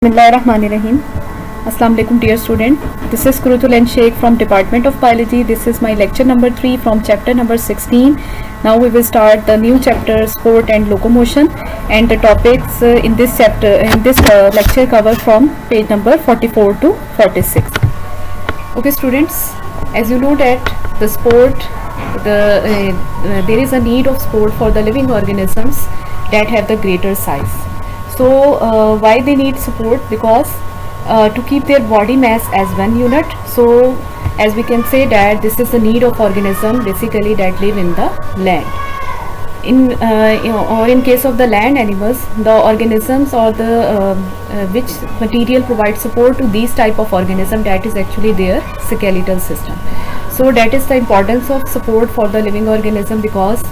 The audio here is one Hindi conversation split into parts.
Bismillahirrahmanirrahim. Assalamu alaikum dear student. This is Kurutul and Sheikh from Department of Biology. This is my lecture number 3 from chapter number 16. Now we will start the new chapter sport and locomotion, and the topics in this chapter lecture cover from page number 44 to 46. Okay students, as you know that the sport there is a need of sport for the living organisms that have the greater size. So why they need support? Because to keep their body mass as one unit. So as we can say that this is the need of organism basically that live in the land. Or in case of the land animals, the organisms or the which material provides support to these type of organism, that is actually their skeletal system. So that is the importance of support for the living organism, because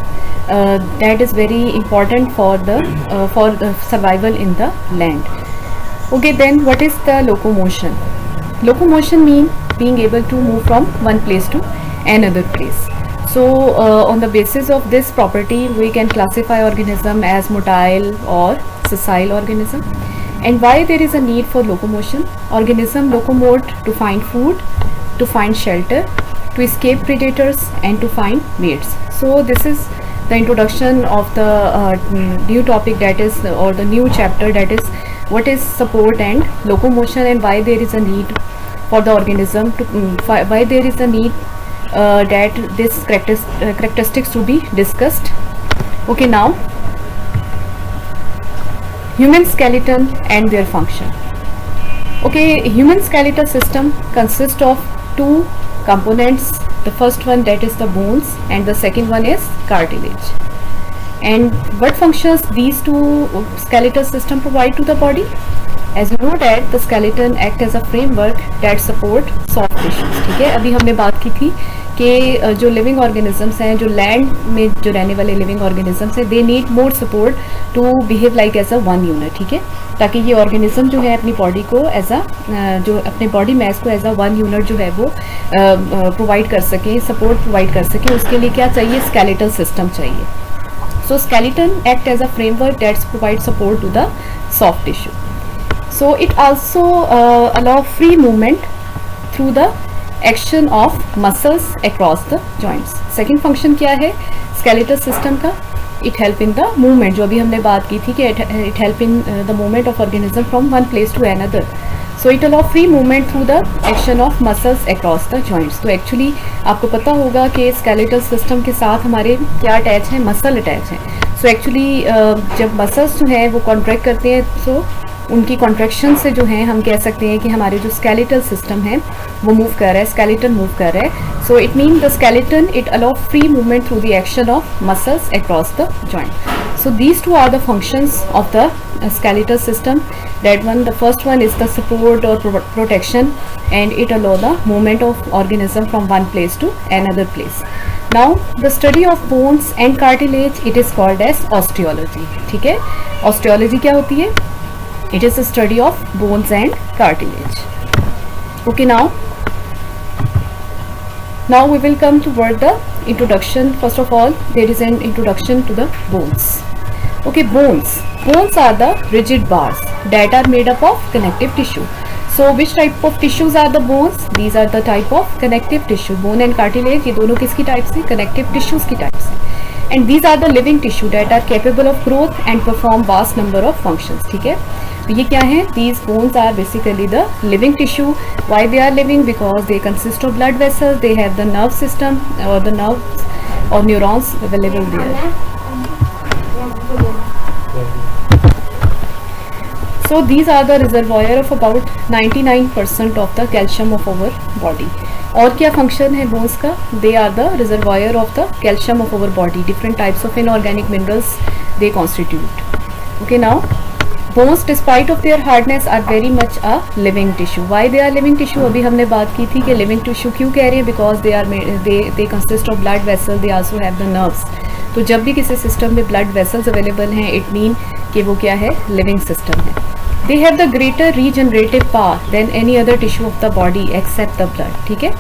that is very important for the survival in the land. Okay, then what is the locomotion? Locomotion means being able to move from one place to another place. So on the basis of this property we can classify organism as motile or sessile organism. And why there is a need for locomotion? Organism locomote to find food, to find shelter, to escape predators, and to find mates. So this is the introduction of the new topic, that is, or the new chapter, that is what is support and locomotion, and why there is a need for the organism to why there is a need that this characteristics to be discussed. Okay, now human skeleton and their function. Okay, human skeletal system consists of two components. The first one, that is the bones, and the second one is cartilage. And what functions these two skeletal system provide to the body? As you know that the skeleton act as a framework that support soft tissues. ठीक है, अभी हमने बात की थी कि जो लिविंग ऑर्गेनिजम्स हैं, जो लैंड में जो रहने वाले लिविंग ऑर्गेनिजम्स हैं, they need more support to behave like as a one unit. ठीक है, ताकि ये ऑर्गेनिज्म जो है अपनी बॉडी को एज अ जो अपने बॉडी मैस को एज अ वन यूनिट जो है वो प्रोवाइड कर सके, सपोर्ट प्रोवाइड कर सके. उसके लिए क्या चाहिए? स्केलेटल सिस्टम चाहिए. So skeleton act as a framework that provides support to the soft tissue. So it also allow free movement through the action of muscles across the joints. Second function क्या है skeletal system का? It help in the movement, जो अभी हमने बात की थी कि it help in the movement of organism from one place to another. So it allow free movement through the action of muscles across the joints. तो एक्चुअली आपको पता होगा कि skeletal system के साथ हमारे क्या अटैच है? मसल अटैच है. सो एक्चुअली जब मसल्स जो हैं वो कॉन्ट्रैक्ट करते हैं, तो उनकी कॉन्ट्रैक्शन से जो है हम कह सकते हैं कि हमारे जो skeletal system है वो मूव कर रहा है, skeleton मूव कर रहा है. So it mean the skeleton it allow free movement through the action of muscles across the joint. So these two are the functions of the skeletal system. That one, the first one is the support or protection, and it allow the movement of organism from one place to another place. Now the study of bones and cartilage, it is called as osteology. ठीक है, osteology क्या होती है? It is a study of bones and cartilage. Okay, now we will come toward the introduction. First of all, there is an introduction to the bones. Okay, bones are the rigid bars that are made up of connective tissue. So which type of tissues are the bones? These are the type of connective tissue. Bone and cartilage, ये दोनों किसकी टाइप से? connective tissues की टाइप से. And these are the living tissue that are capable of growth and perform vast number of functions. ठीक है, तो ये क्या है? These bones are basically the living tissue. Why they are living? Because they consist of blood vessels. They have the nerve system or the nerves or neurons available there. So these are the reservoir of about 99% of the calcium of our body. और क्या function है bones का? They are the reservoir of the calcium of our body. Different types of inorganic minerals they constitute. Okay, now bones, despite of their hardness, are very much a living tissue. Why they are living tissue? अभी हमने बात की थी कि living tissue क्यों कह रहे हैं? Because they consist of blood vessels. They also have the nerves. तो जब भी किसी सिस्टम में ब्लड वेसल्स अवेलेबल हैं, इट मीन कि वो क्या है? लिविंग सिस्टम है. They have the greater regenerative power than any other tissue of the body except the blood. ठीक है,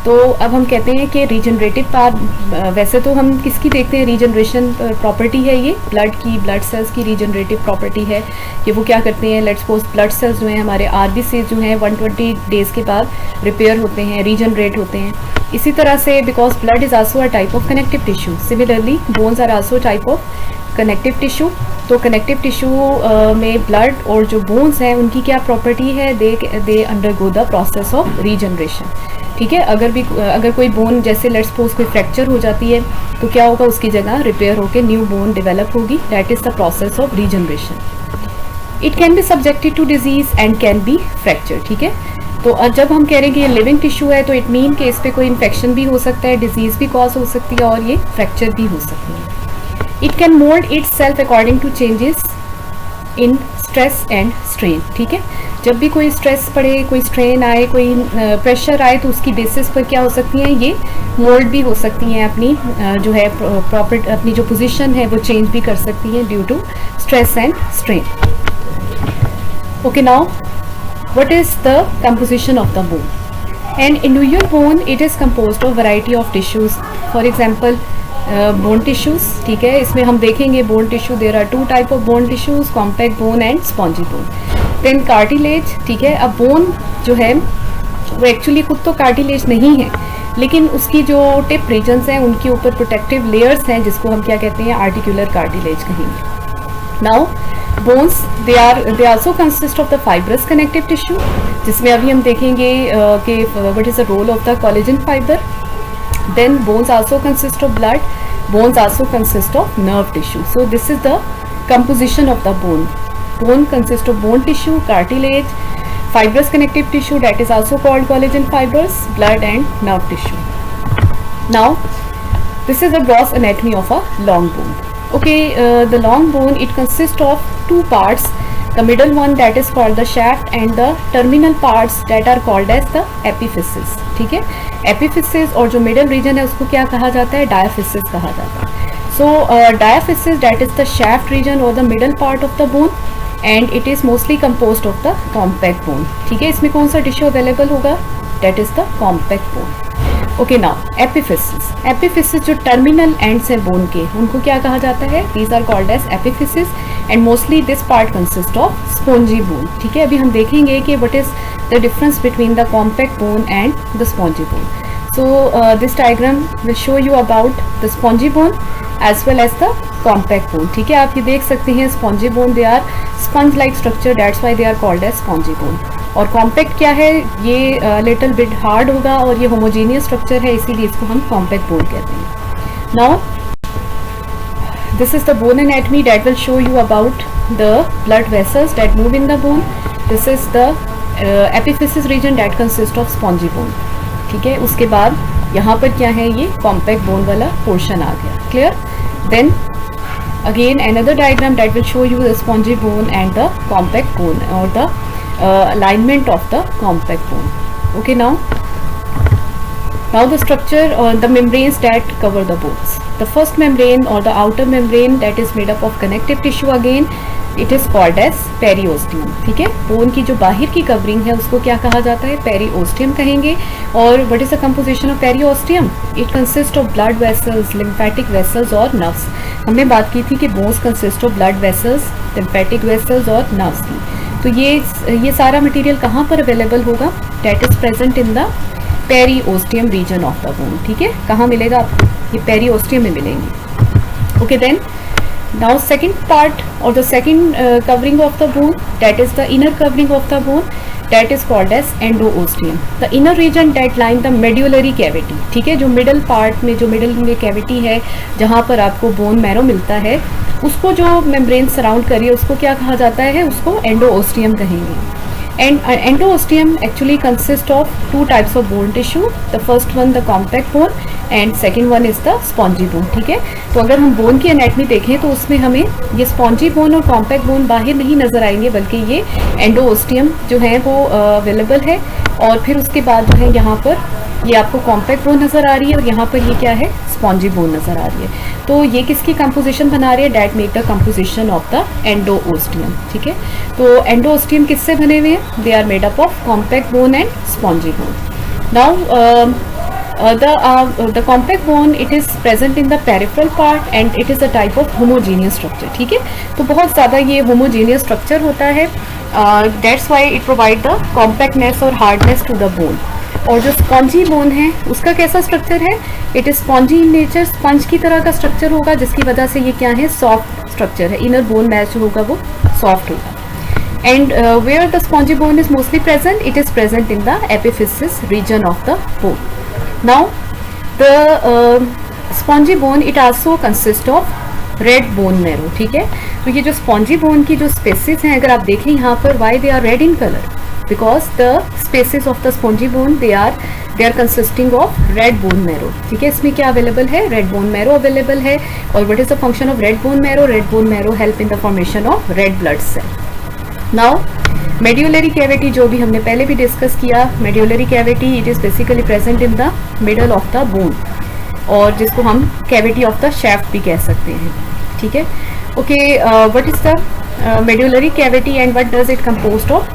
तो अब हम कहते हैं कि रीजनरेटिव पावर, वैसे तो हम किसकी देखते हैं, रीजनरेशन प्रॉपर्टी है ये ब्लड की, ब्लड सेल्स की रीजनरेटिव प्रॉपर्टी है कि वो क्या करते हैं, लेट्स सपोज ब्लड सेल्स जो हैं हमारे आरबीसी जो हैं 120 डेज के बाद रिपेयर होते हैं, रीजनरेट होते हैं। इसी तरह से because blood is also a type of connective tissue, similarly bones are also type of connective tissue. तो कनेक्टिव टिश्यू में ब्लड और जो बोन्स हैं उनकी क्या प्रॉपर्टी है, they undergo the process of regeneration. ठीक है, अगर कोई बोन जैसे लेट्स सपोज कोई फ्रैक्चर हो जाती है तो क्या होगा, उसकी जगह रिपेयर होकर न्यू बोन डेवलप होगी, that is the process of regeneration. It can be subjected to disease and can be fracture. ठीक है, तो जब हम कह रहे हैं कि ये लिविंग टिश्यू है तो इट मीन कि इस पर कोई इन्फेक्शन भी हो सकता है, डिजीज़ भी कॉज हो सकती है और ये फ्रैक्चर भी हो सकती है। It can mould itself according to changes in stress and strain. ठीक है, जब भी कोई स्ट्रेस पड़े, कोई स्ट्रेन आए, कोई प्रेशर आए तो उसकी बेसिस पर क्या हो सकती हैं, ये मोल्ड भी हो सकती हैं, अपनी जो है प्रॉपर अपनी जो पोजीशन है वो चेंज भी कर सकती हैं due to stress and strain. Okay, now what is the composition of the bone? An individual bone, it is composed of variety of tissues. For example, bone tissues. ठीक है, इसमें हम देखेंगे bone tissue, there are two type of bone tissues, compact bone and spongy bone. Then cartilage. ठीक है, अब bone जो है वो एक्चुअली खुद तो cartilage नहीं है, लेकिन उसकी जो टिप रीजन्स हैं उनके ऊपर प्रोटेक्टिव लेयर्स हैं जिसको हम क्या कहते हैं, आर्टिकुलर कार्टिलेज कहेंगे। Now bones they also consist of the fibrous connective tissue, जिसमें अभी हम देखेंगे कि what is the role of the collagen fibre. Then bones also consist of blood, bones also consist of nerve tissue. So this is the composition of the bone. Bone consist of bone tissue, cartilage, fibrous connective tissue that is also called collagen fibers, blood and nerve tissue. Now this is the gross anatomy of a long bone. Okay, the long bone, it consists of two parts, the middle one that is called the shaft and the terminal parts that are called as the epiphysis. ठीक है, epiphysis और जो middle region है उसको क्या कहा जाता है, diaphysis कहा जाता है. So diaphysis, that is the shaft region or the middle part of the bone, and it is mostly composed of the compact bone. ठीक है, इसमें कौन सा टिश्यू अवेलेबल होगा, that is the compact bone. Okay, now epiphysis. Epiphysis जो टर्मिनल एंड्स हैं बोन के, उनको क्या कहा जाता है, these are called as epiphysis and mostly this part consists of spongy bone. ठीक है, अभी हम देखेंगे कि what is the difference between the compact bone and the spongy bone. So this diagram will show you about the spongy bone as well as the compact bone. ठीक है, आप ये देख सकते हैं spongy bone, they are sponge like structure, that's why they are called as spongy bone. और compact क्या है, ये little bit hard होगा और ये homogeneous structure है, इसीलिए इसको हम compact bone कहते हैं. Now this is the bone anatomy that will show you about the blood vessels that move in the bone. This is the epiphysis region that consists of spongy bone. ठीक है, उसके बाद यहाँ पर क्या है, ये compact bone वाला portion आ गया. Clear? Then again another diagram that will show you the spongy bone and the compact bone or the alignment of the compact bone. Okay, now the structure or the membranes that cover the bones. The first membrane or the outer membrane that is made up of connective tissue, again it is called as periosteum. ठीक है, बोन की जो बाहर की कवरिंग है उसको क्या कहा जाता है, पेरिओस्टियम कहेंगे. और what is the composition of periosteum? It consists of blood vessels, lymphatic vessels और nerves. हमने बात की थी कि bones consist of blood vessels, lymphatic vessels और nerves की. तो ये सारा मटेरियल कहाँ पर अवेलेबल होगा, that is present in the periosteum region of the bone. ठीक है, कहाँ मिलेगा आपको, ये पेरिओस्टियम में मिलेंगे. Okay, then now second part और the second covering of the bone, that is the inner covering of the bone, that is called as endosteum. The inner region that line the medullary cavity. ठीक है, जो मिडल पार्ट में, जो मिडल में कैविटी है जहाँ पर आपको बोन मैरो मिलता है, उसको जो मेम्ब्रेन सराउंड करिए उसको क्या कहा जाता है, उसको एंडोओस्टियम कहेंगे. And endosteum actually consists of two types of bone tissue. The first one the compact bone and second one is the spongy bone. ठीक है, तो अगर हम बोन की एनाटमी देखें तो उसमें हमें ये स्पॉन्जी बोन और कॉम्पैक्ट बोन बाहर नहीं नज़र आएंगे, बल्कि ये एंडोस्टियम जो है वो अवेलेबल है. और फिर उसके बाद जो है यहाँ पर ये आपको कॉम्पैक्ट बोन नज़र आ रही है और यहाँ पर ये क्या है, स्पॉन्जी बोन नज़र आ रही है. तो ये किसकी कंपोजिशन बना रही है? That make the composition of the endosteum, ठीक है। तो एंडोओस्टियम किससे बने हुए हैं? They are made up of compact bone and spongy bone. Now the compact bone, it is present in the peripheral part and it is a type of homogeneous structure, ठीक है। तो बहुत ज़्यादा ये homogeneous structure होता है, that's why it provide the compactness और hardness to the bone। और जो स्पॉन्जी बोन है उसका कैसा स्ट्रक्चर है? It is spongy in nature, sponge की तरह का स्ट्रक्चर होगा, जिसकी वजह से ये क्या है? सॉफ्ट स्ट्रक्चर है, इनर बोन मैच होगा वो सॉफ्ट होगा। And where the spongy bone is mostly present, it is present in the epiphysis region of the bone. Now the spongy bone it also consist of red bone marrow, ठीक है। तो ये जो स्पॉन्जी बोन की जो स्पेसिस हैं, अगर आप देखें यहाँ पर, why they are red in colour? Because the spaces of the spongy bone they are consisting of red bone marrow, ठीक है। इसमें क्या अवेलेबल है? रेड बोन मैरो अवेलेबल है। और what is the function of red bone marrow? Red bone marrow help in the formation of red blood cell. Now medullary cavity, जो भी हमने पहले भी डिस्कस किया, medullary cavity it is basically present in the middle of the bone, और जिसको हम कैविटी ऑफ द शैफ्ट भी कह सकते हैं, ठीक है। Okay, what is the medullary cavity and what does it composed of?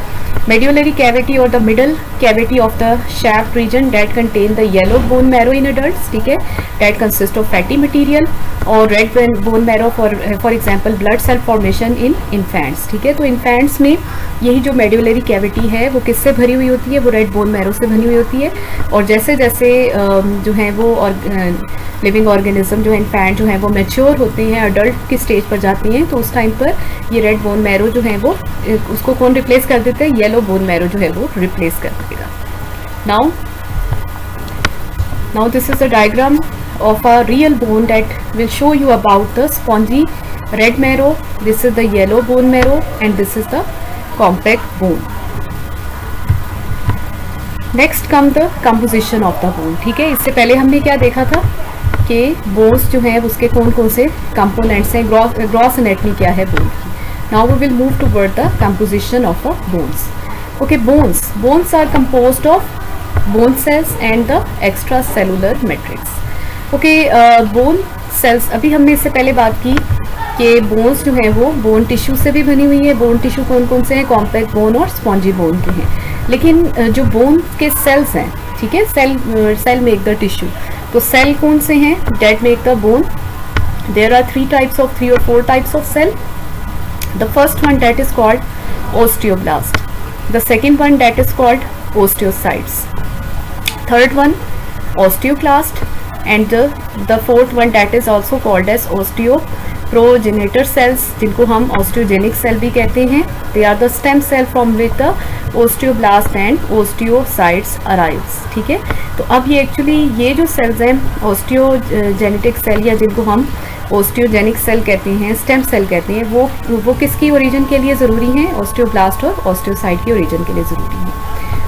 Medullary cavity or the middle cavity of the shaft region that contain the yellow bone marrow in adults, ठीक है, that consist of fatty material, और red bone marrow for example blood cell formation in infants, ठीक है। तो infants में यही जो medullary cavity है वो किससे भरी हुई होती है? वो red bone marrow से बनी हुई होती है। और जैसे जैसे जो है वो लिविंग ऑर्गेनिज्म जो है, इन्फेंट जो है वो मैच्योर होते हैं, अडल्ट की स्टेज पर जाती हैं, तो उस टाइम पर ये रेड बोन मैरो जो है वो, उसको कौन रिप्लेस कर देते हैं? येलो बोन मैरो जो है वो रिप्लेस कर देगा। Now this is the diagram of a real bone that will show you about the spongy red marrow, this is the yellow bone marrow and this is the compact bone. Next come the composition of the bone, ठीक है। इससे पहले हमने क्या देखा था कि बोन्स जो है उसके कौन कौन से कंपोनेंट्स हैं, ग्रॉस एनाटॉमी क्या है बोन की। Now we will move toward the composition of a bones. Okay, bones are composed of bone cells and the extracellular matrix. Okay, bone cells, अभी हमने इससे पहले बात की कि बोन्स जो है वो बोन टिश्यू से भी बनी हुई है। बोन टिश्यू कौन कौन से हैं? कॉम्पैक्ट बोन और स्पॉन्जी बोन के हैं। लेकिन जो बोन के सेल्स हैं, ठीक है, सेल मेक द टिश्यू, तो सेल कौन से हैं? That make the bone. There are 3 or 4 types of cell. The first one that is called osteoblast, the second one that is called osteocytes, third one osteoclast, and the fourth one that is also called as osteoprogenitor cells, जिनको हम osteogenic cell भी कहते हैं। They are the stem cell from which the osteoblast and osteocytes arise, ठीक है। तो अब ये एक्चुअली ये जो सेल्स हैं osteogenic सेल, या जिनको हम ओस्टियोजेनिक सेल कहते हैं, स्टेम सेल कहते हैं, वो किसकी ओरिजिन के लिए ज़रूरी हैं? ओस्टियोब्लास्ट और ओस्टियोसाइट की ओरिजिन के लिए ज़रूरी हैं।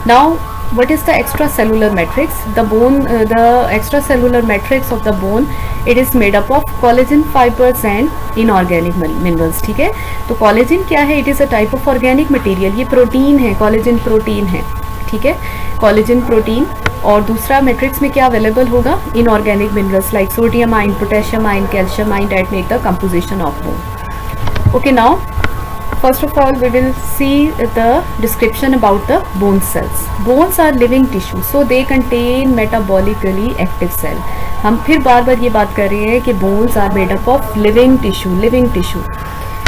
Now what is the extracellular matrix? The extracellular matrix of the bone, it is made up of collagen fibers and inorganic minerals, ठीक है। तो collagen क्या है? It is a type of organic material, ये प्रोटीन है, collagen प्रोटीन है, ठीक है, collagen प्रोटीन। और दूसरा मैट्रिक्स में क्या अवेलेबल होगा? Inorganic minerals like sodium ion, potassium ion, calcium ion that make the composition of bone. Okay, now first of all we will see the description about the bone cells. Bones are living tissue, so they contain metabolically active cell. हम फिर बार बार ये बात कर रहे हैं कि bones are made up of living tissue.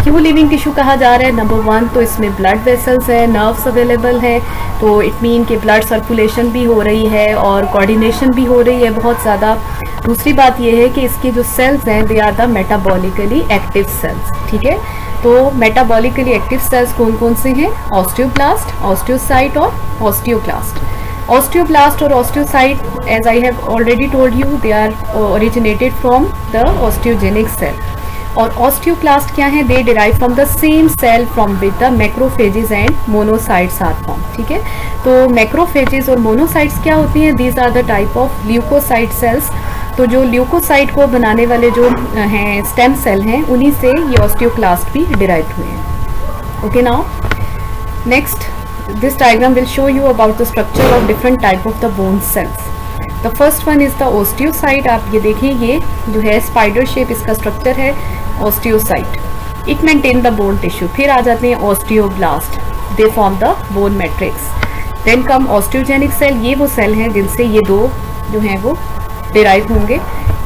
क्यों लिविंग टिश्यू कहा जा रहा है? नंबर 1 तो इसमें ब्लड वेसल्स है, नर्व्स अवेलेबल है, तो इट मीन कि ब्लड सर्कुलेशन भी हो रही है और कोऑर्डिनेशन भी हो रही है बहुत ज़्यादा। दूसरी बात ये है कि इसके जो सेल्स हैं they are the metabolically active cells, ठीक है। तो मेटाबॉलिकली एक्टिव सेल्स कौन कौन से हैं? ऑस्टियोब्लास्ट, ऑस्टियोसाइट और ऑस्टियोक्लास्ट। ऑस्टियोब्लास्ट और osteocyte, as I have already told you, they are originated from the osteogenic cell. और ऑस्टियोक्लास्ट क्या है? They derive from the same cell from with the macrophages and monocytes are form, ठीक है। तो मैक्रोफेजेस और मोनोसाइट्स क्या होती हैं? These are the type of leucocyte cells. तो जो ल्यूकोसाइट को बनाने वाले जो हैं स्टेम सेल हैं, उन्हीं से ये ऑस्टियोक्लास्ट भी डिराइव हुए हैं। Okay, now next this diagram will show you about the structure of different type of the bone cells. The first one is the osteocyte. आप ये देखें, ये जो है स्पाइडर शेप इसका स्ट्रक्चर है, osteocyte. It maintain the bone tissue. फिर आ जाते हैं osteoblast, they form the bone matrix. Then come osteogenic cell, ये वो सेल हैं जिनसे ये दो जो हैं वो डिराइव होंगे,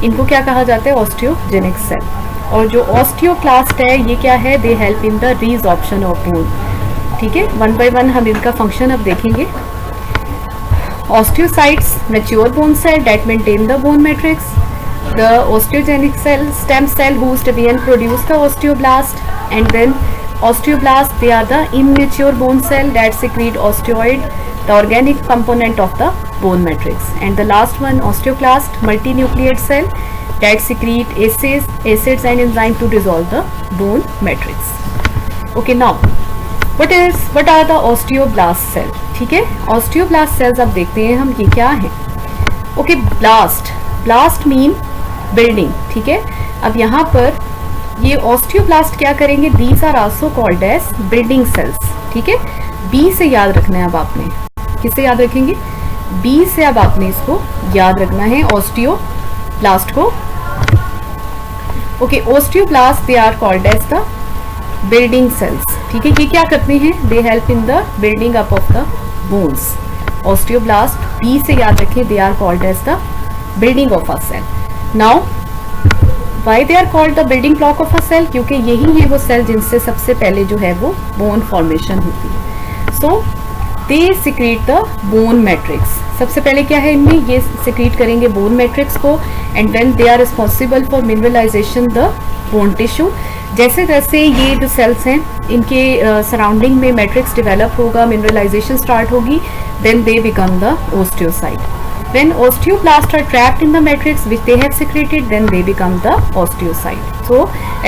इनको क्या कहा जाता है, ऑस्टियोजेनिक सेल। और जो ऑस्टियोक्लास्ट है ये क्या है, दे help in the रीजॉर्प्शन of bone. ठीक है, वन बाय वन हम इनका फंक्शन अब देखेंगे। Osteocytes, mature bone cell that maintain the bone matrix. The osteogenic cell, stem cell whose division produce the osteoblast, and then osteoblast, they are the immature bone cell that secrete osteoid, the organic component of the bone matrix. And the last one, osteoclast, multinucleate cell that secrete acids and enzyme to dissolve the bone matrix. Okay, now what are the osteoblast cell? ठीक है, ऑस्टियोब्लास्ट सेल्स अब देखते हैं हम, ये क्या है। Okay, blast mean building. ठीक है, अब यहाँ पर ये ऑस्टियोब्लास्ट क्या करेंगे, these are also called as building cells. ठीक है, बी से याद रखना है अब आपने, किससे याद रखेंगे, बी से अब आपने इसको याद रखना है ऑस्टियोब्लास्ट को। Okay, osteoblast they are called as the building cells. ठीक है, ये क्या करते हैं, they help in the building up of the bones. Osteoblast B से याद रखें, they are called as the building of a cell. Now why they are called the building block of a cell, क्योंकि यही है वो सेल जिनसे सबसे पहले जो है वो बोन फॉर्मेशन होती है। So they secrete the bone matrix. सबसे पहले क्या है इनमें, ये सिक्रीट करेंगे बोन मैट्रिक्स को, and then they are responsible for mineralisation the bone tissue. जैसे जैसे ये जो सेल्स हैं इनके सराउंडिंग में मैट्रिक्स डेवलप होगा, मिनरलाइजेशन स्टार्ट होगी, then they become the osteocyte. When osteoblasts are trapped in the matrix which they have secreted, then they become the osteocyte. So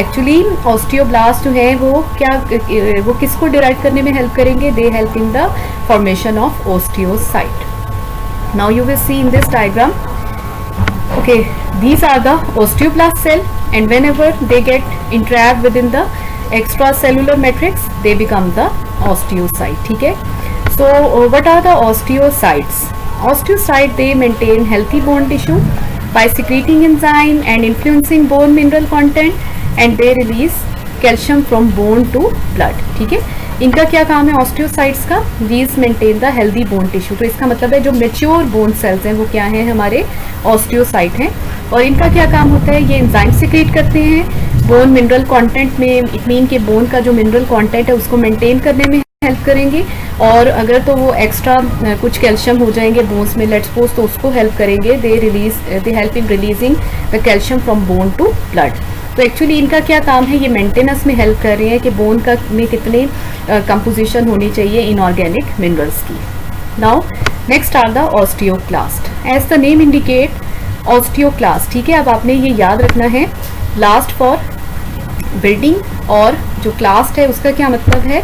actually osteoblast जो है वो क्या, वो किसको डिराइव करने में हेल्प करेंगे, they help in the formation of osteocyte. Now you will see in this diagram, okay, these are the osteoblast cell, and whenever they get entrapped within the extracellular matrix, they become the osteocyte. ठीक है, so what are the osteocytes? Osteocytes, they maintain healthy bone tissue by secreting enzyme and influencing bone mineral content, and they release calcium from bone to blood. ठीक है, इनका क्या काम है ऑस्टियोसाइट्स का, these maintain the healthy bone tissue। तो इसका मतलब है जो मेच्योर बोन सेल्स हैं वो क्या है, हमारे ऑस्टियोसाइट हैं। और इनका क्या काम होता है, ये एंजाइम सिक्रीट करते हैं बोन मिनरल कंटेंट में, इट मीन के बोन का जो मिनरल कंटेंट है उसको मेंटेन करने में हेल्प करेंगे, और अगर तो वो एक्स्ट्रा कुछ कैल्शियम हो जाएंगे बोन्स में लेट्स सपोज, तो उसको हेल्प करेंगे, they help in releasing the calcium from bone to blood. तो एक्चुअली इनका क्या काम है, ये मेंटेनेंस में हेल्प कर रहे हैं कि बोन का में कितने कंपोजिशन होनी चाहिए इनऑर्गेनिक मिनरल्स की। Now next are the osteoclast, as the name indicate osteoclast. ठीक है, अब आपने ये याद रखना है, लास्ट फॉर बिल्डिंग, और जो क्लास्ट है उसका क्या मतलब है,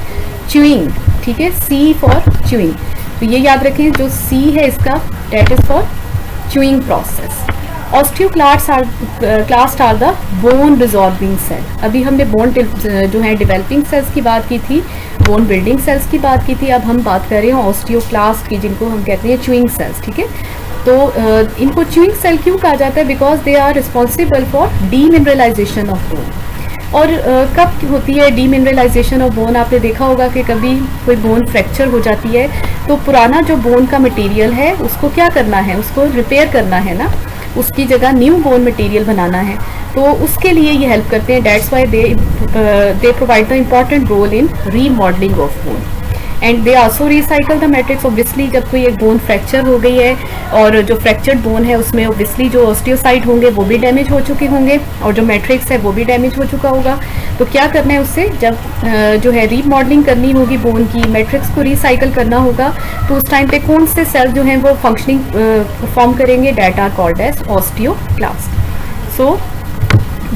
च्यूइंग। ठीक है, सी फॉर च्यूइंग, तो ये याद रखें, जो सी है इसका that is for chewing process. Osteoclast are the bone resorbing cell. अभी हमने बोन जो है डेवलपिंग सेल्स की बात की थी, बोन बिल्डिंग सेल्स की बात की थी, अब हम बात कर रहे हैं ऑस्टियोक्लास्ट की, जिनको हम कहते हैं च्यूइंग सेल्स। ठीक है, तो इनको च्यूइंग सेल क्यों कहा जाता है, because they are responsible for demineralisation of bone. और कब होती है डीमिनरलाइजेशन ऑफ बोन, आपने देखा होगा कि कभी कोई बोन फ्रैक्चर हो जाती है तो पुराना जो बोन का मटेरियल है उसको क्या करना है, उसको रिपेयर करना है ना, उसकी जगह न्यू बोन मटेरियल बनाना है, तो उसके लिए ये हेल्प करते हैं। That's why they provide the important role in remodelling of bone, and they also recycle the matrix. Obviously जब कोई एक बोन फ्रैक्चर हो गई है और जो फ्रैक्चर्ड बोन है उसमें ऑब्वियसली जो ऑस्टियोसाइट होंगे वो भी डैमेज हो चुके होंगे, और जो मैट्रिक्स है वो भी डैमेज हो चुका होगा। तो क्या करना है उससे, जब जो है रीमॉडलिंग करनी होगी बोन की, मैट्रिक्स को रिसाइकल करना होगा, तो उस टाइम पे कौन से सेल जो हैं वो फंक्शनिंग फॉर्म करेंगे, that are called as osteoclast. So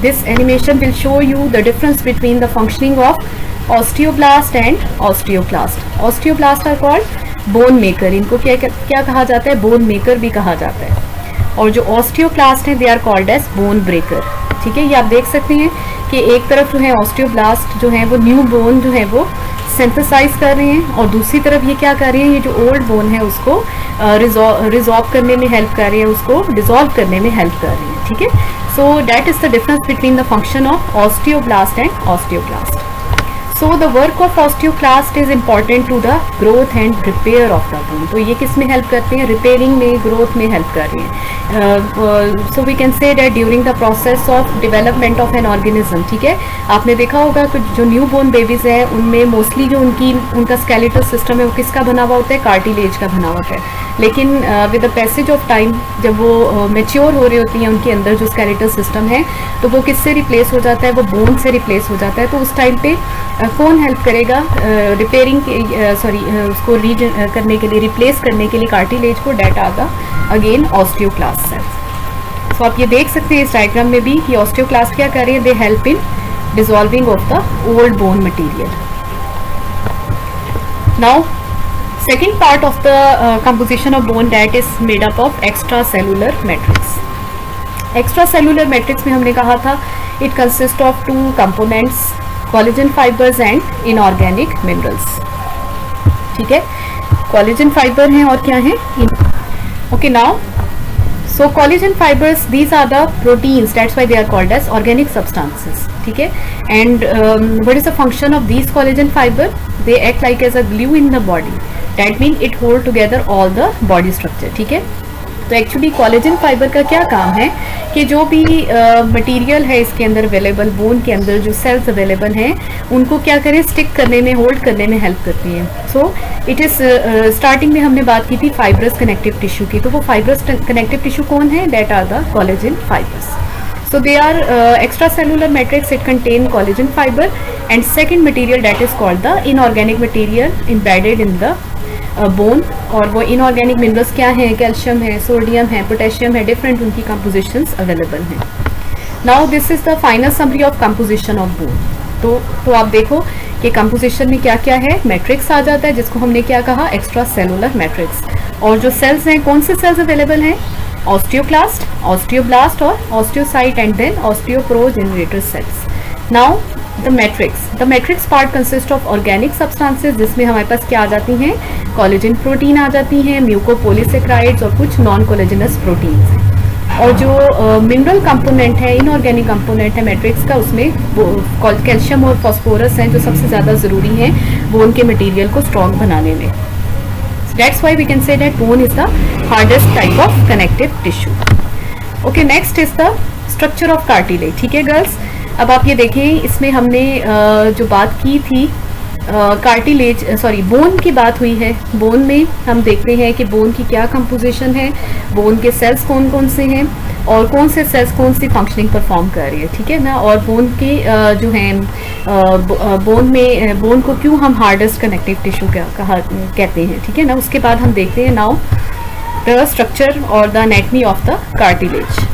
this animation will show you the difference between the functioning of osteoblast and osteoclast. Osteoblast are called bone maker, इनको क्या कहा जाता है, बोन मेकर भी कहा जाता है। और जो ऑस्टियोक्लास्ट हैं they are called as bone breaker. ठीक है, ये आप देख सकते हैं कि एक तरफ जो है ऑस्टियोब्लास्ट जो है वो न्यू बोन जो है वो सिंथेसाइज कर रहे हैं, और दूसरी तरफ ये क्या कर रहे हैं, ये जो ओल्ड बोन है उसको रिजॉल्व करने में हेल्प कर रहे हैं, उसको डिसॉल्व करने में हेल्प कर रहे हैं, ठीक है। So that is the difference between the function of osteoblast and osteoclast. So the work of osteoclast is important to the growth and repair of the bone. तो ये किस में हेल्प करते हैं, रिपेयरिंग में, ग्रोथ में हेल्प कर रहे हैं. So we can say that during the process of development of an organism, ठीक है. आपने देखा होगा कि जो न्यू बोर्न बेबीज हैं उनमें मोस्टली जो उनका स्केलेटल सिस्टम है वो किसका बना हुआ होता है, कार्टिलेज का बना होता है. लेकिन with the passage of time जब वो मेच्योर हो रही होती हैं उनके अंदर जो स्केलेटल सिस्टम है तो वो किससे रिप्लेस हो जाता है, वो बोन से रिप्लेस हो जाता है. तो उस टाइम पे कौन हेल्प करेगा रिपेयरिंग उसको करने के लिए, रिप्लेस करने के लिए कार्टिलेज को, that are the again osteoclast cells. तो आप ये देख सकते हैं इस डायग्राम में भी कि ऑस्टियोक्लास्ट क्या कर रहे हैं, they help in dissolving of the old bone material. Now second part of the composition of bone, that is made up of extracellular matrix. Extracellular matrix में हमने कहा था it consists of two components, collagen fibers and inorganic minerals. ठीक है, collagen fiber हैं और क्या है, okay. Now so collagen fibers, these are the proteins, that's why they are called as organic substances. ठीक है, and what is the function of these collagen fiber? They act like as a glue in the body. That means it hold together all the body structure. ठीक है, तो एक्चुअली कोलेजन फाइबर का क्या काम है कि जो भी मटेरियल है इसके अंदर अवेलेबल, बोन के अंदर जो सेल्स अवेलेबल हैं उनको क्या करें, स्टिक करने में, होल्ड करने में हेल्प करती हैं. सो इट इज़ स्टार्टिंग में हमने बात की थी फाइब्रस कनेक्टिव टिश्यू की, तो वो फाइब्रस कनेक्टिव टिश्यू कौन है, that are the collagen fibres. So they are extracellular matrix, it contain collagen fiber, and second material that is called the inorganic material embedded in the bone. और वो inorganic minerals क्या हैं, कैल्शियम है, सोडियम है, पोटेशियम है, डिफरेंट उनकी compositions अवेलेबल हैं. Now this is the final summary of composition of bone. तो आप देखो कि composition में क्या क्या है, मैट्रिक्स आ जाता है जिसको हमने क्या कहा, एक्स्ट्रासेलुलर मैट्रिक्स. और जो सेल्स हैं, कौन से सेल्स अवेलेबल हैं, osteoclast, osteoblast और osteocyte and then osteoprogenitor cells. Now the matrix part consists of organic substances, जिसमें हमारे पास क्या आ जाती हैं, कोलेजन प्रोटीन आ जाती हैं, म्यूकोपोलीसेक्राइड्स और कुछ नॉन कोलेजनस प्रोटीन्स हैं. और जो मिनरल कंपोनेंट है, इनऑर्गेनिक कंपोनेंट है मैट्रिक्स का, उसमें कैल्शियम और फॉस्फोरस हैं जो सबसे ज़्यादा ज़रूरी हैं बोन के मटीरियल को स्ट्रॉन्ग बनाने में. That's why we can say that bone is the hardest type of connective tissue. Okay, next is the structure of cartilage. ठीक है गर्ल्स, अब आप ये देखें, इसमें हमने जो बात की थी कार्टिलेज, बोन की बात हुई है. बोन में हम देखते हैं कि बोन की क्या कंपोजिशन है, बोन के सेल्स कौन कौन से हैं और कौन से सेल्स कौन सी फंक्शनिंग परफॉर्म कर रही है, ठीक है ना. और बोन के जो हैं बोन को क्यों हम हार्डेस्ट कनेक्टिव टिश्यू कहते हैं, ठीक है ना. उसके बाद हम देखते हैं नाउ द स्ट्रक्चर और the anatomy of the cartilage.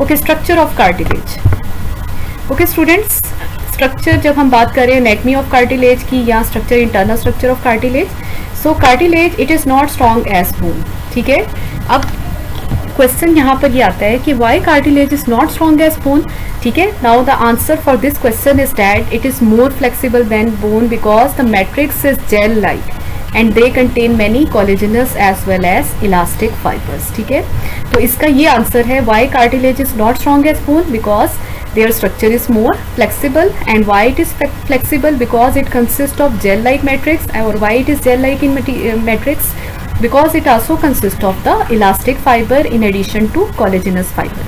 Okay, structure of cartilage. Okay students, structure जब हम बात करें एनाटमी ऑफ कार्टिलेज की या structure, internal structure of cartilage, so cartilage it is not strong as bone. ठीक है, अब क्वेश्चन यहाँ पर ये आता है कि why cartilage is not strong as bone. ठीक है, now the answer for this question is that it is more flexible than bone because the matrix is gel like and they contain many collagens as well as elastic fibres. ठीक है, तो इसका ये आंसर है why cartilage is not strong as bone because their structure is more flexible. And why it is flexible? Because it consists of gel like matrix. Or why it is gel like in matrix? Because it also consists of the elastic fiber in addition to collagenous fiber.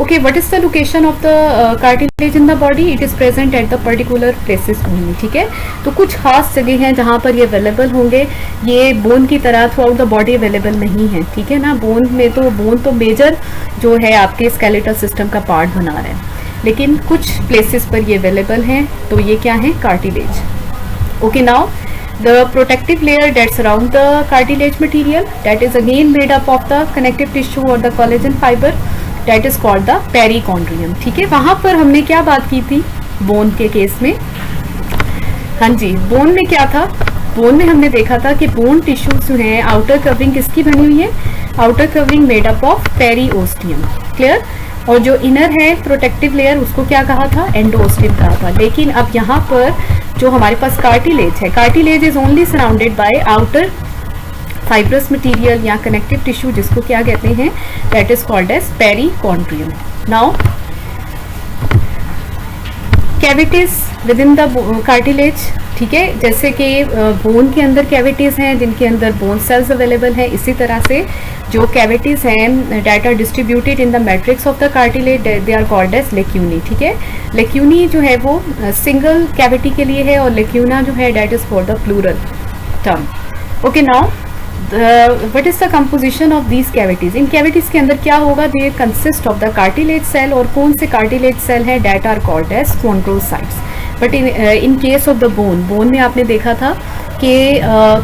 Okay, what is the location of the cartilage in the body? It is present at the particular places only. ठीक है, तो कुछ खास जगह हैं जहाँ पर ये अवेलेबल होंगे. ये बोन की तरह through out the body available नहीं है. ठीक है ना, बोन तो मेजर जो है आपके स्केलेटल सिस्टम का पार्ट बना रहा है, लेकिन कुछ प्लेसेस पर ये अवेलेबल हैं. तो ये क्या है, cartilage. Okay, now the protective layer that surround the cartilage material, that is again made up of the connective tissue or the collagen fiber, that is called the perichondrium. ठीक है, वहाँ पर हमने क्या बात की थी बोन के केस में. हाँ जी, बोन में क्या था, बोन में हमने देखा था कि बोन टिश्यूज जो हैं आउटर कवरिंग किसकी बनी हुई है, outer covering made up of periosteum. Clear, और जो इनर है प्रोटेक्टिव लेयर उसको क्या कहा था, एंडोस्टिम कहा था। लेकिन अब यहाँ पर जो हमारे पास कार्टिलेज है, cartilage is only surrounded by outer fibrous material या कनेक्टिव टिश्यू, जिसको क्या कहते हैं, that is called as perichondrium. Now cavities within the cartilage, ठीक है, जैसे कि बोन के अंदर कैविटीज हैं जिनके अंदर बोन सेल्स अवेलेबल हैं, इसी तरह से जो कैविटीज हैं that are distributed in the matrix of the cartilage they are called as lacunae, ठीक है। लेक्यूनी जो है वो सिंगल कैविटी के लिए है और लेक्यूना जो है that is for the plural term. Okay, now what is the composition of these cavities, इन कैविटीज के अंदर क्या होगा, they consist of the cartilage cell, और कौन से कार्टिलेज सेल है, that are called as chondrocytes. But in case of the bone में आपने देखा था कि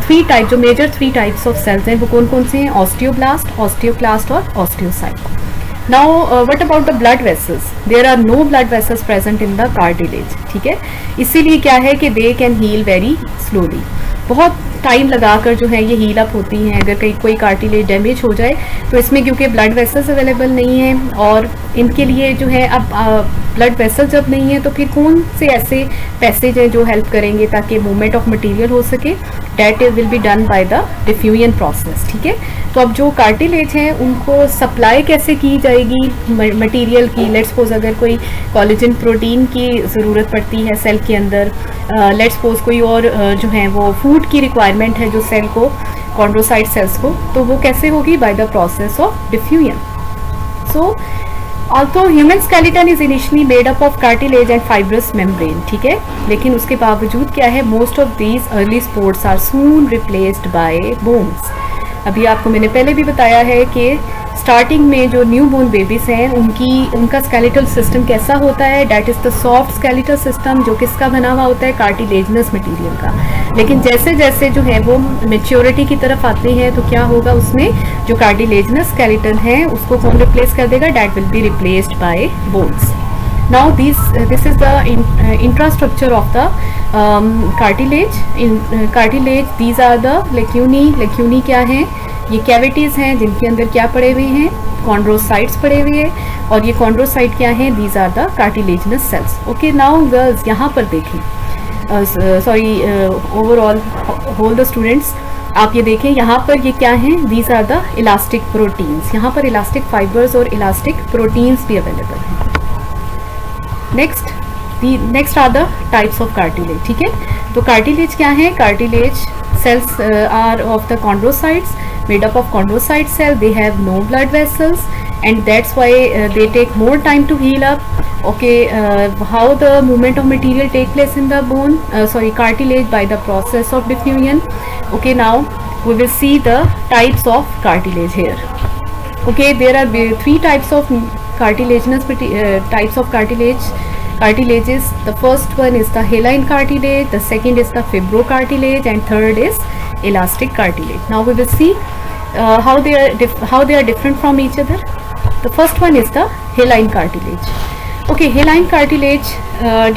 थ्री टाइप, जो major three types of cells हैं वो कौन कौन से हैं, ऑस्टियोब्लास्ट, ऑस्टियोक्लास्ट और osteocyte. Now what about the blood vessels, there are no blood vessels present in the cartilage, ठीक है। इसीलिए क्या है कि they can heal very slowly, बहुत टाइम लगाकर जो है ये हील अप होती हैं। अगर कहीं कोई कार्टिलेज डैमेज हो जाए तो इसमें क्योंकि ब्लड वेसल्स अवेलेबल नहीं है और इनके लिए जो है अब ब्लड वेसल जब नहीं है तो फिर कौन से ऐसे पैसेज हैं जो हेल्प करेंगे ताकि मूवमेंट ऑफ मटेरियल हो सके, that will be done by the diffusion process, ठीक है। तो अब जो कार्टिलेज है उनको सप्लाई कैसे की जाएगी मटेरियल की, लेट्स सपोज अगर कोई कोलेजन प्रोटीन की ज़रूरत पड़ती है सेल के अंदर, लेट्स सपोज कोई और जो है वो फूड की रिक्वायरमेंट है जो सेल को, कॉन्ड्रोसाइट सेल्स को, तो वो कैसे होगी, bye the process of diffusion. So although human skeleton is initially made up of cartilage and fibrous membrane, ठीक है, लेकिन उसके बावजूद क्या है, most of these early spores are soon replaced by bones। अभी आपको मैंने पहले भी बताया है कि स्टार्टिंग में जो न्यू बोर्न बेबीज हैं उनका स्केलेटल सिस्टम कैसा होता है, that is the soft skeletal system, जो किसका बना हुआ होता है, कार्टिलेजनस मटेरियल का। लेकिन जैसे जैसे जो है वो मेच्योरिटी की तरफ आते हैं तो क्या होगा, उसमें जो कार्टिलेजनस स्केलेटन है उसको कौन रिप्लेस कर देगा, that will be replaced by bones. Now this is the infrastructure of the cartilage. In cartilage these are the lacunae. Lacunae क्या है, ये cavities हैं जिनके अंदर क्या पड़े हुए हैं, chondrocytes पड़े हुए हैं, और ये chondrocyte क्या है, these are the cartilaginous cells. Okay, now girls यहाँ पर देखें, overall all the students आप ये देखें यहाँ पर ये क्या हैं, these are the elastic proteins। यहाँ पर elastic fibers और elastic proteins भी available हैं। Next are the types of cartilage, ठीक है। तो कार्टिलेज क्या है, cartilage cells are of the chondrocytes, made up of chondrocyte cell, they have no blood vessels and that's why they take more time to heal up. Okay, how the movement of material take place in the bone, cartilage by the process of diffusion. Okay, now we will see the types of cartilage here. Okay, there are three types of cartilaginous types of cartilages. The first one is the hyaline cartilage, the second is the fibrocartilage, and third is elastic cartilage. Now we will see how they are different from each other. The first one is the hyaline cartilage. Okay, hyaline cartilage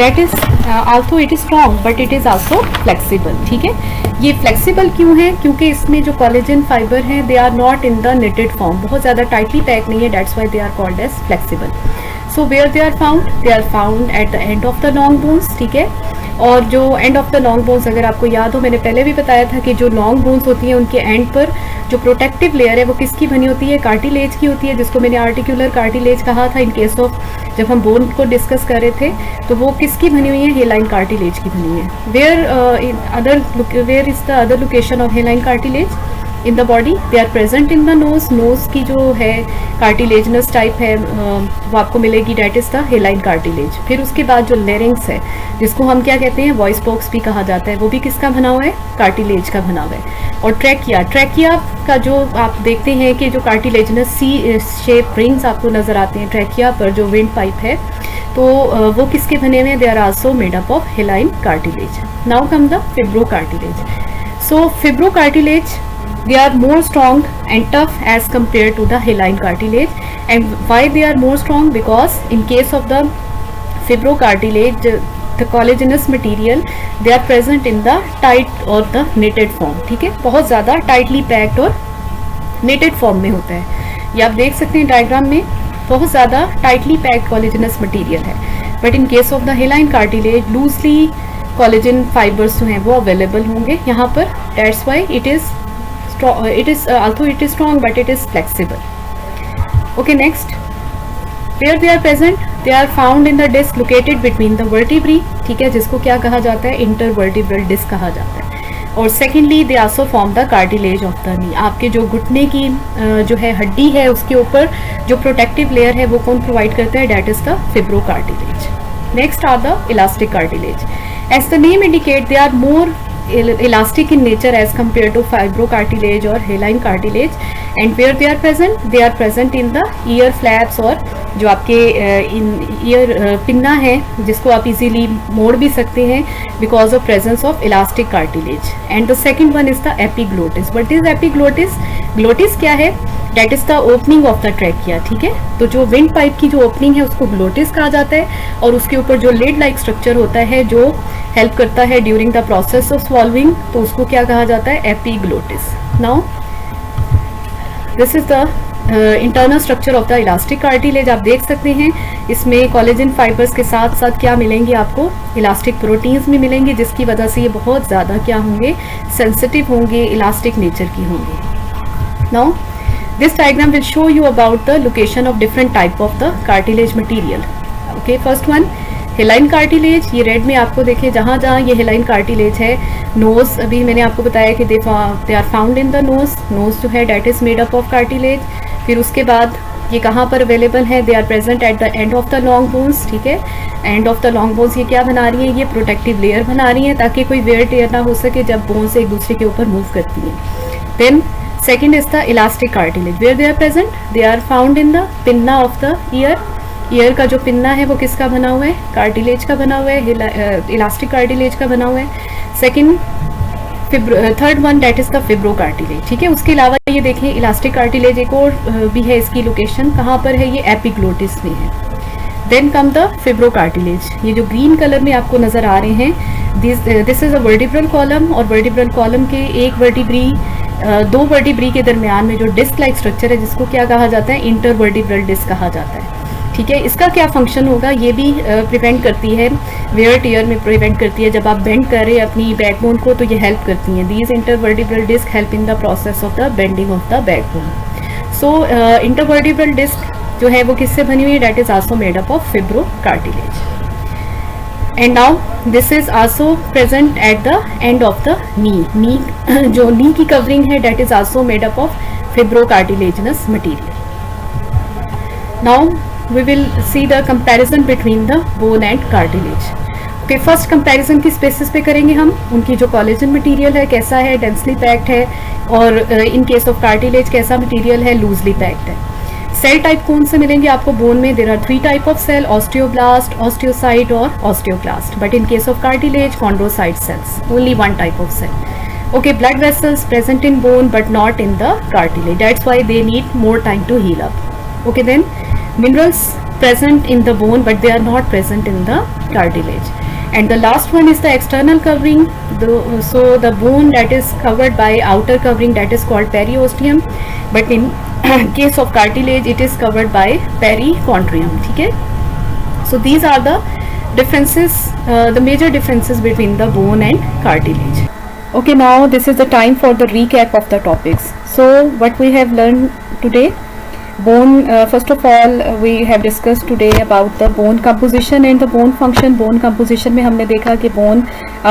that is also it is strong but it is also flexible, ठीक है। ये फ्लेक्सिबल क्यों है, क्योंकि इसमें जो कोलेजन फाइबर हैं they are not in the knitted form, बहुत ज़्यादा टाइटली पैक नहीं है, that's why they are called as flexible. So where they are found at the end of the long bones, ठीक है। और जो end of the long bones, अगर आपको याद हो मैंने पहले भी बताया था कि जो लॉन्ग बोन्स होती हैं उनके एंड पर जो प्रोटेक्टिव लेयर है वो किसकी बनी होती है, कार्टिलेज की होती है, जिसको मैंने आर्टिकुलर कार्टिलेज कहा था इन केस ऑफ जब हम बोन को डिस्कस कर रहे थे। तो वो किसकी बनी हुई है, हेलाइन कार्टिलेज की बनी है। Where is the other location of hyaline cartilage in the body, they are present in the nose की जो है कार्टिलेजनस टाइप है वो आपको मिलेगी, that is the hyaline cartilage. फिर उसके बाद जो लेरिंग्स है जिसको हम क्या कहते हैं, वॉइस बॉक्स भी कहा जाता है, वो भी किसका बना हुआ है, कार्टिलेज का बना हुआ है। और ट्रैकिया का जो आप देखते हैं कि जो कार्टिलेजनस सी शेप रिंग्स आपको नजर आते हैं ट्रैकिया पर, जो विंड पाइप है, तो वो किसके बने हुए हैं, they are also made up of hyaline cartilage. Now come the fibrocartilage. So fibrocartilage, they are more strong and tough as compared to the hyaline cartilage. And why they are more strong, because in case of the fibrocartilage the collagenous material they are present in the tight or the knitted form, ठीक है, बहुत ज़्यादा tightly packed और knitted form में होता है। ये आप देख सकते हैं डायग्राम में, बहुत ज़्यादा टाइटली पैक्ड कोलेजनस मटेरियल है. But in case of the hyaline cartilage loosely collagen fibres जो हैं वो अवेलेबल होंगे यहाँ पर. That's why it is although it is strong but it is flexible. Okay, next, where they are present, they are found in the disc located between the vertebrae. ठीक है, जिसको क्या कहा जाता है, intervertebral disc कहा जाता है. और secondly they also form the cartilage of the नी. आपके जो घुटने की जो है हड्डी है उसके ऊपर जो प्रोटेक्टिव लेयर है वो कौन प्रोवाइड करता है, that is the fibrocartilage. Next are the elastic cartilage. As the name indicate they are more elastic in nature as compared to fibrocartilage or haline cartilage. And where they are present in the ear flaps, और जो आपके ईयर पिन्ना है जिसको आप इजीली मोड़ भी सकते हैं because of presence of elastic cartilage. And the second one is the epiglottis. What is epiglottis? Glottis क्या है? That is the opening of the trachea. ठीक है, तो जो विंड पाइप की जो ओपनिंग है उसको ग्लोटिस कहा जाता है, और उसके ऊपर जो लेड लाइक स्ट्रक्चर होता है जो हेल्प करता है ड्यूरिंग द प्रोसेस ऑफ स्वॉल्विंग, तो उसको क्या कहा जाता है, epiglottis. Now this is the internal structure of the elastic cartilage. आप देख सकते हैं इसमें कोलेजन फाइबर्स के साथ साथ क्या मिलेंगे आपको, इलास्टिक प्रोटीन्स भी मिलेंगे, जिसकी वजह से ये बहुत ज़्यादा क्या होंगे, सेंसिटिव होंगे, इलास्टिक नेचर की होंगे. Now this diagram will show you about the location of different type of the cartilage material. Okay, first one हेलाइन cartilage. ये रेड में आपको देखिए जहाँ जहाँ ये हेलाइन कार्टिलेज है, नोज अभी मैंने आपको बताया कि they are found in the nose. Nose जो है that is made up of cartilage. फिर उसके बाद ये कहाँ पर अवेलेबल है, they are present at the end of the long bones. ठीक है, end of the long bones ये क्या बना रही है, ये प्रोटेक्टिव लेयर बना रही है ताकि कोई वेयर टेयर ना हो सके जब बोन्स एक दूसरे के ऊपर मूव करती हैं. Then second is the elastic cartilage. Where they are present, they are found in the pinna of the ear. Year का जो पिन्ना है वो किसका बना हुआ है, कार्टिलेज का बना हुआ है, इलास्टिक कार्टिलेज का बना हुआ है. Second third one that is the fibrocartilage. ठीक है, उसके अलावा ये देखिए इलास्टिक कार्टिलेज एक और भी है, इसकी लोकेशन कहाँ पर है, ये एपिग्लोटिस में है. Then come the fibrocartilage. ये जो ग्रीन कलर में आपको नजर आ रहे हैं, this is a vertebral column, और वर्टिब्रल कॉलम के एक वर्टिब्री दो वर्टिब्री के दरमियान में जो डिस्क लाइक स्ट्रक्चर है जिसको क्या कहा जाता है, इंटरवर्टिब्रल डिस्क कहा जाता है. ठीक है, इसका क्या फंक्शन होगा, ये भी प्रिवेंट करती है, वेयर टियर में प्रिवेंट करती है. जब आप बेंड कर रहे हैं अपनी बैकबोन को तो ये हेल्प करती हैं. These intervertebral disc help in the process of the bending of the backbone. So intervertebral disc जो है वो किससे बनी हुई है, that is also made up of fibrocartilage. And now this is also present at the end of the knee. जो नी की कवरिंग है that is also made up of fibrocartilaginous material. Now we will see the comparison between the bone and cartilage. Okay, first comparison किस बेसिस पे करेंगे हम, उनकी जो कोलेजन मटेरियल है कैसा है, डेंसली पैक्ड है, और इन केस ऑफ कार्टिलेज कैसा मटेरियल है, लूजली पैक्ड है. सेल टाइप कौन से मिलेंगे आपको बोन में, there are 3 type of cell, osteoblast, osteocyte और osteoclast. But in case of cartilage chondrocyte cells, only 1 type of cell. Okay, blood vessels present in bone but not in the cartilage. That's why they need more time to heal up. Okay, then minerals present in the bone but they are not present in the cartilage. And the last one is the external covering. So the bone that is covered by outer covering, that is called periosteum. But in case of cartilage, it is covered by perichondrium. ठीक है? So these are the differences, the major differences between the bone and cartilage. Okay, now this is the time for the recap of the topics. So what we have learned today, bone, first of all we have discussed today about the bone composition and the bone function. Bone composition में हमने देखा कि bone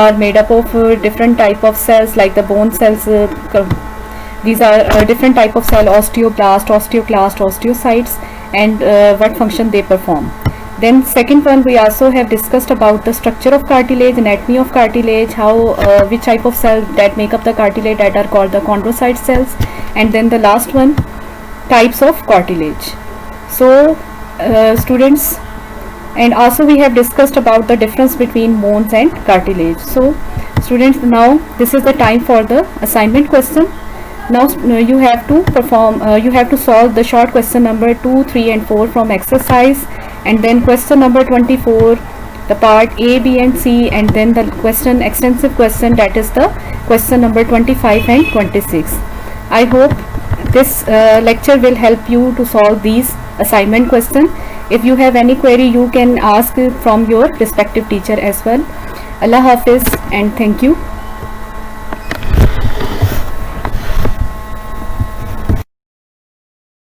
are made up of different type of cells like the bone cells. These are different type of cell, osteoblast, osteoclast, osteocytes, and what function they perform. Then second one, we also have discussed about the structure of cartilage, anatomy of cartilage, how which type of cell that make up the cartilage, that are called the chondrocyte cells. And then the last one, types of cartilage. So students, and also we have discussed about the difference between bones and cartilage. So students, now this is the time for the assignment question. Now you have to perform, you have to solve the short question number 2, 3 and 4 from exercise, and then question number 24, the part A, B and C, and then the question, extensive question, that is the question number 25 and 26. I hope this lecture will help you to solve these assignment question. If you have any query, you can ask from your respective teacher as well. Allah Hafiz and thank you.